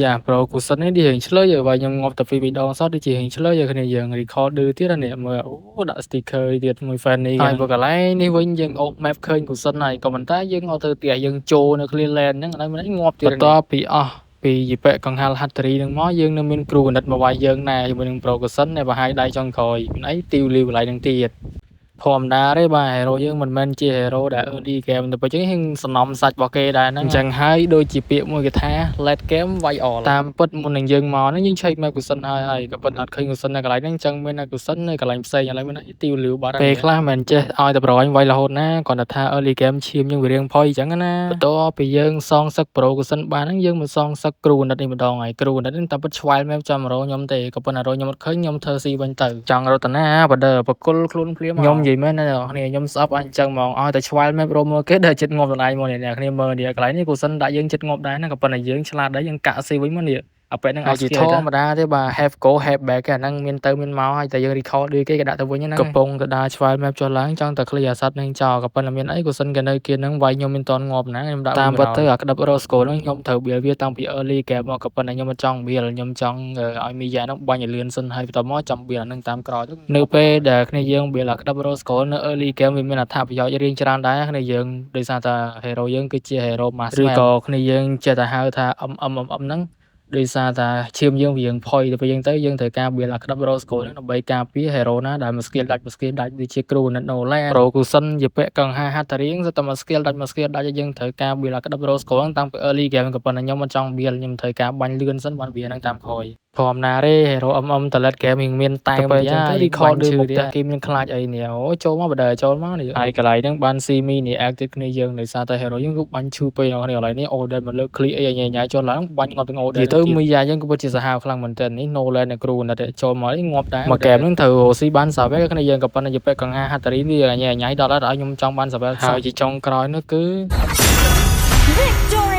យ៉ាប្រូកុសលនេះនេះរៀងឆ្លើយហើយខ្ញុំងាប់តែពីរដងសោះដូចជារៀងឆ្លើយហើយគ្នាយើង recorder ទៀតនេះមើលអូដាក់ sticker ទៀតមួយ fan នេះហើយបើកន្លែងនេះវិញយើងអូប map ឃើញកុសលហើយក៏ប៉ុន្តែយើងអត់ទៅផ្ទះយើងចូលនៅ clear land ហ្នឹងឥឡូវមិនងាប់ទៀតបន្ទាប់ពីអស់ពីយីប៉ែកង្ហាលហាត់រីនឹងមកយើងនៅមានគ្រូកណិតមកវាយយើងដែរជាមួយនឹងប្រូកុសលនេះបើហាយដៃចុងក្រោយមិនអីទីវលីកន្លែងហ្នឹងទៀតធម្មតាទេបាទ hero យើងមិនមែនជា hero ដែល early game ទៅពេញហ្នឹងសំណំសាច់របស់គេដែរហ្នឹងអញ្ចឹងហើយដូចជាពាក្យមួយគេថា late game វាយ all តាមពិតមុននឹងយើងមកហ្នឹងយើងឆែក map កុសិនហើយក៏ប៉ុន្តែអត់ឃើញកុសិននៅកន្លែងហ្នឹងអញ្ចឹងមានតែកុសិននៅកន្លែងផ្សេងឥឡូវមានទីវលីបាត់ពេលខ្លះមិនចេះឲ្យតែប្រហែលវាយរហូតណាគាត់តែថា early game ឈាមយើងវារៀងផុយអញ្ចឹងណាបន្ទាប់ពីយើងសងសឹកប្រូកុសិនបានហ្នឹងយើងមកសងសឹកគ្រូកណិតនេះម្ដងហើយគ្រូកណិតហ្នឹងតែពិតឆ្វែល map ចាំរកខ្ញុំទេក៏ប៉ុន្តែរកខ្ញុំអត់ឃើញខ្ញុំធ្វើស៊ីវិញទៅចង់រតនាបដបកុលខ្លួនភ្លាមខ្ញុំនិយាយមែនណាគ្នាខ្ញុំស្អប់អញ្ចឹងហ្មងឲ្យតែឆ្វែល map រកមើលគេដែលចិត្តងាប់ដដែលមកនេះអ្នកគ្នាមើលនេះកន្លែងនេះកុសិនដាក់យើងចិត្តងាប់ដែរណាក៏ប៉ុន្តែយើងឆ្លាតដែរយើងកាក់ស៊ីវិញមកនេះអាពេលហ្នឹងអាចជាធម្មតាទេបាទ have go have back អាហ្នឹងមានទៅមានមកហើយតែយើង recall ដូចគេដាក់ទៅវិញហ្នឹងកំពុងទៅដើរឆ្វែល map ចុះឡើងចង់តែ clear អាសត្វហ្នឹងចោលក៏ប៉ុន្តែមានអីកុសិនគេនៅគៀនហ្នឹងវាយខ្ញុំមានតន់ងាប់ណាខ្ញុំដាក់តាមពិតទៅអាក្តាប់ rose gold ហ្នឹងខ្ញុំត្រូវ build វាតាំងពី early game មកក៏ប៉ុន្តែខ្ញុំមិនចង់ build ខ្ញុំចង់ឲ្យមីយ៉ាហ្នឹងបាញ់ឲ្យលឿនសិនហើយបន្ទាប់មកចង់ build អាហ្នឹងតាមក្រោយទៅនៅពេលដែលគ្នាយើង build អាក្តាប់ rose gold នៅ early game វាមានអត្ថប្រយោជន៍រៀងច្រើនដែរគ្នាយើងដោយសារតែ hero យើងគឺជា hero master ឬក៏គ្នាយើងចេះតែហៅថាហ្នឹងដោយសារតែឈាមយើងវាផុយទៅពេលយើងទៅយើងត្រូវការ build អាក្តាប់ rose gold ហ្នឹងដើម្បីការពារ hero ណាដែលមួយ skill ដាច់ដូចជាគ្រូណិត Nolan Pro Cushion ជាពាក់កង្ហាហាត់រៀងតែមួយ skill ដាច់យើងត្រូវការ build អាក្តាប់ rose gold តាំងពី early game ក៏ប៉ុន្តែខ្ញុំមិនចង់ build ខ្ញុំត្រូវការបាញ់លឿនសិនបានវាហ្នឹងតាមក្រោយព្រមណាទេ hero តលេត game មានតែមួយយ៉ាងទៅ record ដូចមុខតែគេមានខ្លាចអីនេះអូចូលមកបដចូលមកនេះហើយកន្លែងហ្នឹងបាន see me នេះ active គ្នាយើងដោយសារតែ hero យើងគឺបាញ់ឈឺពេកដល់គ្នាកន្លែងនេះ order មកលើក click អីញ៉ៃចូលឡើងបាញ់ងាប់ទាំង order ទៅមីយ៉ាយើងក៏ពិតជាសាហាវខ្លាំងមែនទែននេះ Nolan អ្នកគ្រូណាត់ចូលមកនេះងាប់ដែរមក game ហ្នឹងត្រូវរកស៊ីបានសាវែគ្នាយើងក៏ប៉ុន្តែយពេកកង្ហាហាត់រីវាញ៉ៃដល់ដល់ខ្ញុំចង់បានសាវែហើយជាចុងក្រោយនោះគឺ Victory!